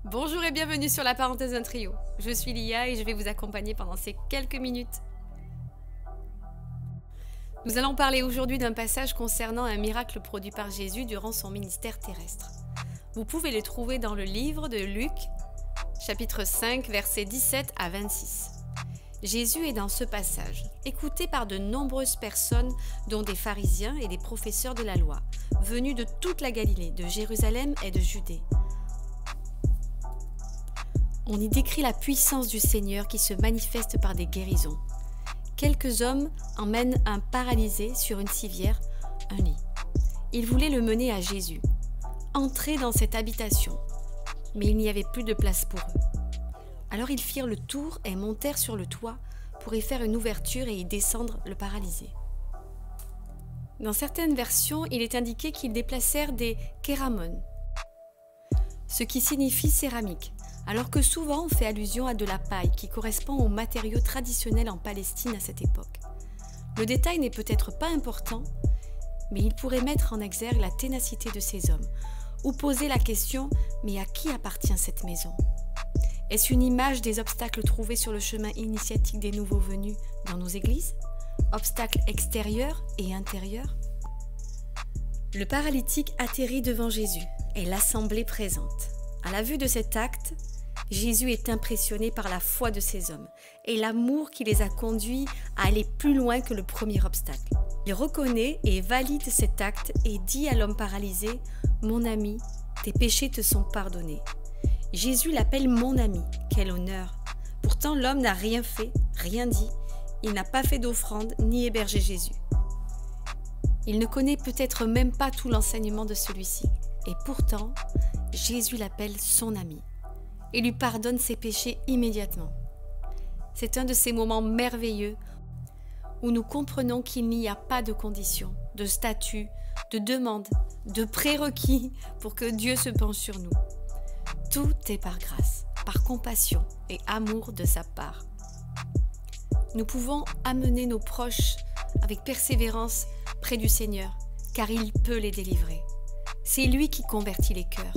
Bonjour et bienvenue sur la parenthèse d'un trio. Je suis Lia et je vais vous accompagner pendant ces quelques minutes. Nous allons parler aujourd'hui d'un passage concernant un miracle produit par Jésus durant son ministère terrestre. Vous pouvez le trouver dans le livre de Luc, chapitre 5, versets 17 à 26. Jésus est dans ce passage, écouté par de nombreuses personnes, dont des pharisiens et des professeurs de la loi, venus de toute la Galilée, de Jérusalem et de Judée. On y décrit la puissance du Seigneur qui se manifeste par des guérisons. Quelques hommes emmènent un paralysé sur une civière, un lit. Ils voulaient le mener à Jésus, entrer dans cette habitation, mais il n'y avait plus de place pour eux. Alors ils firent le tour et montèrent sur le toit pour y faire une ouverture et y descendre le paralysé. Dans certaines versions, il est indiqué qu'ils déplacèrent des kéramon, ce qui signifie céramique, alors que souvent on fait allusion à de la paille qui correspond aux matériaux traditionnels en Palestine à cette époque. Le détail n'est peut-être pas important, mais il pourrait mettre en exergue la ténacité de ces hommes, ou poser la question « mais à qui appartient cette maison ?» Est-ce une image des obstacles trouvés sur le chemin initiatique des nouveaux venus dans nos églises? Obstacles extérieurs et intérieurs? Le paralytique atterrit devant Jésus et l'assemblée présente. À la vue de cet acte, Jésus est impressionné par la foi de ces hommes et l'amour qui les a conduits à aller plus loin que le premier obstacle. Il reconnaît et valide cet acte et dit à l'homme paralysé « Mon ami, tes péchés te sont pardonnés ». Jésus l'appelle « mon ami ». Quel honneur! Pourtant l'homme n'a rien fait, rien dit. Il n'a pas fait d'offrande ni hébergé Jésus. Il ne connaît peut-être même pas tout l'enseignement de celui-ci. Et pourtant, Jésus l'appelle son ami et lui pardonne ses péchés immédiatement. C'est un de ces moments merveilleux où nous comprenons qu'il n'y a pas de conditions, de statut, de demande, de prérequis pour que Dieu se penche sur nous. Tout est par grâce, par compassion et amour de sa part. Nous pouvons amener nos proches avec persévérance près du Seigneur, car il peut les délivrer. C'est lui qui convertit les cœurs,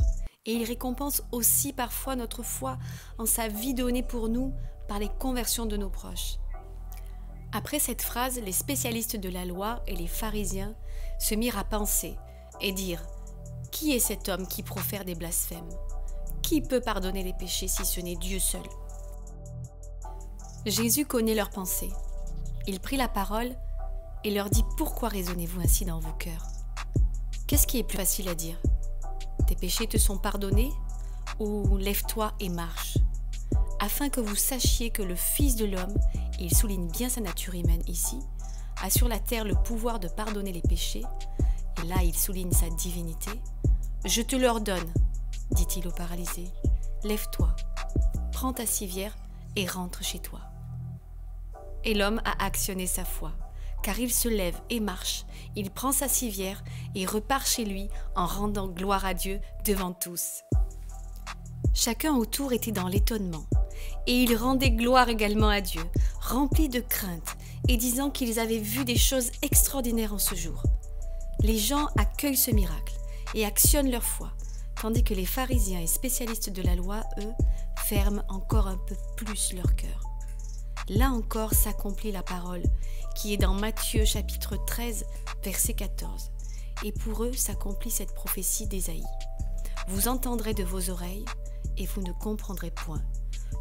et il récompense aussi parfois notre foi en sa vie donnée pour nous par les conversions de nos proches. Après cette phrase, les spécialistes de la loi et les pharisiens se mirent à penser et dire « Qui est cet homme qui profère des blasphèmes ? Qui peut pardonner les péchés si ce n'est Dieu seul ?» Jésus connaît leurs pensées. Il prit la parole et leur dit « Pourquoi raisonnez-vous ainsi dans vos cœurs ? Qu'est-ce qui est plus facile à dire ? Tes péchés te sont pardonnés ou lève-toi et marche, afin que vous sachiez que le Fils de l'homme, et il souligne bien sa nature humaine ici, a sur la terre le pouvoir de pardonner les péchés, et là il souligne sa divinité. Je te l'ordonne, dit-il au paralysé, lève-toi, prends ta civière et rentre chez toi. Et l'homme a actionné sa foi, car il se lève et marche, il prend sa civière et repart chez lui en rendant gloire à Dieu devant tous. Chacun autour était dans l'étonnement, et ils rendaient gloire également à Dieu, remplis de crainte et disant qu'ils avaient vu des choses extraordinaires en ce jour. Les gens accueillent ce miracle et actionnent leur foi, tandis que les pharisiens et spécialistes de la loi, eux, ferment encore un peu plus leur cœur. Là encore s'accomplit la parole qui est dans Matthieu chapitre 13, verset 14. Et pour eux s'accomplit cette prophétie d'Ésaïe. Vous entendrez de vos oreilles et vous ne comprendrez point.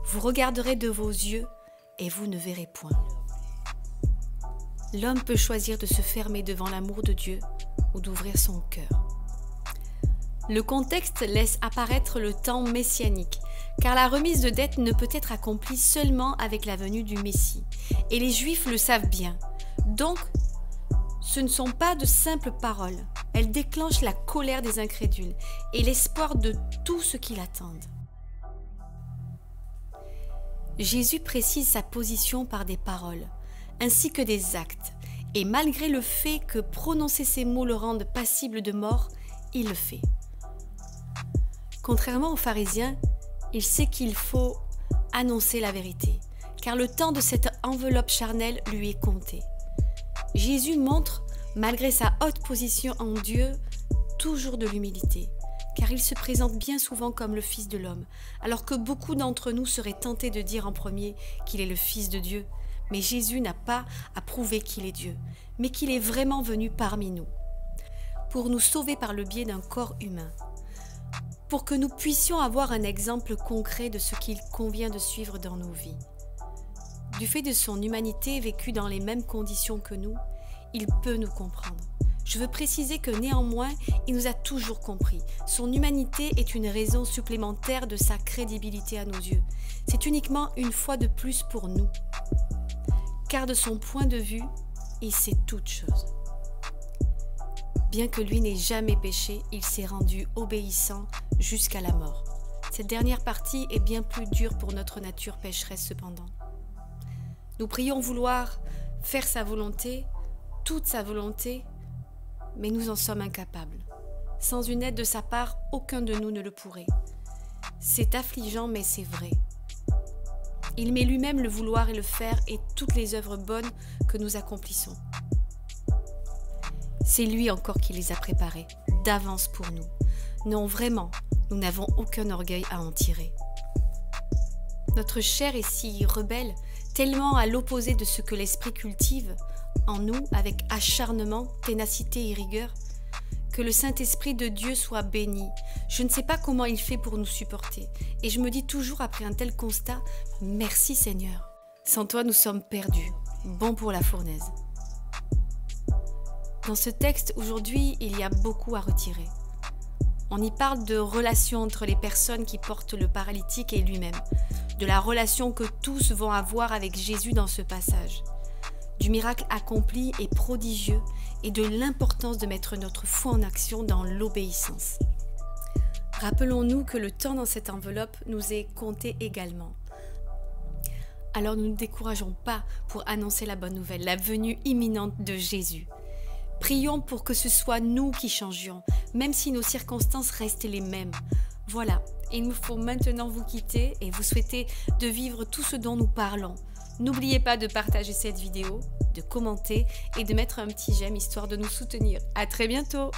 Vous regarderez de vos yeux et vous ne verrez point. L'homme peut choisir de se fermer devant l'amour de Dieu ou d'ouvrir son cœur. Le contexte laisse apparaître le temps messianique, car la remise de dette ne peut être accomplie seulement avec la venue du Messie, et les Juifs le savent bien. Donc, ce ne sont pas de simples paroles, elles déclenchent la colère des incrédules et l'espoir de tous ceux qui l'attendent. Jésus précise sa position par des paroles, ainsi que des actes, et malgré le fait que prononcer ces mots le rende passible de mort, il le fait. Contrairement aux pharisiens, il sait qu'il faut annoncer la vérité, car le temps de cette enveloppe charnelle lui est compté. Jésus montre, malgré sa haute position en Dieu, toujours de l'humilité, car il se présente bien souvent comme le Fils de l'homme, alors que beaucoup d'entre nous seraient tentés de dire en premier qu'il est le Fils de Dieu. Mais Jésus n'a pas à prouver qu'il est Dieu, mais qu'il est vraiment venu parmi nous, pour nous sauver par le biais d'un corps humain, pour que nous puissions avoir un exemple concret de ce qu'il convient de suivre dans nos vies. Du fait de son humanité vécue dans les mêmes conditions que nous, il peut nous comprendre. Je veux préciser que néanmoins, il nous a toujours compris. Son humanité est une raison supplémentaire de sa crédibilité à nos yeux. C'est uniquement une fois de plus pour nous. Car de son point de vue, il sait toutes choses. Bien que lui n'ait jamais péché, il s'est rendu obéissant jusqu'à la mort. Cette dernière partie est bien plus dure pour notre nature pécheresse cependant. Nous prions vouloir faire sa volonté, toute sa volonté, mais nous en sommes incapables. Sans une aide de sa part, aucun de nous ne le pourrait. C'est affligeant, mais c'est vrai. Il met lui-même le vouloir et le faire et toutes les œuvres bonnes que nous accomplissons. C'est lui encore qui les a préparées, d'avance pour nous. Non, vraiment, nous n'avons aucun orgueil à en tirer. Notre chair est si rebelle, tellement à l'opposé de ce que l'esprit cultive en nous avec acharnement, ténacité et rigueur, que le Saint-Esprit de Dieu soit béni. Je ne sais pas comment il fait pour nous supporter. Et je me dis toujours après un tel constat, merci Seigneur. Sans toi, nous sommes perdus. Bon pour la fournaise. Dans ce texte, aujourd'hui, il y a beaucoup à retirer. On y parle de relation entre les personnes qui portent le paralytique et lui-même, de la relation que tous vont avoir avec Jésus dans ce passage, du miracle accompli et prodigieux et de l'importance de mettre notre foi en action dans l'obéissance. Rappelons-nous que le temps dans cette enveloppe nous est compté également. Alors ne nous décourageons pas pour annoncer la bonne nouvelle, la venue imminente de Jésus. Prions pour que ce soit nous qui changions, même si nos circonstances restent les mêmes. Voilà, il nous faut maintenant vous quitter et vous souhaiter de vivre tout ce dont nous parlons. N'oubliez pas de partager cette vidéo, de commenter et de mettre un petit j'aime histoire de nous soutenir. À très bientôt!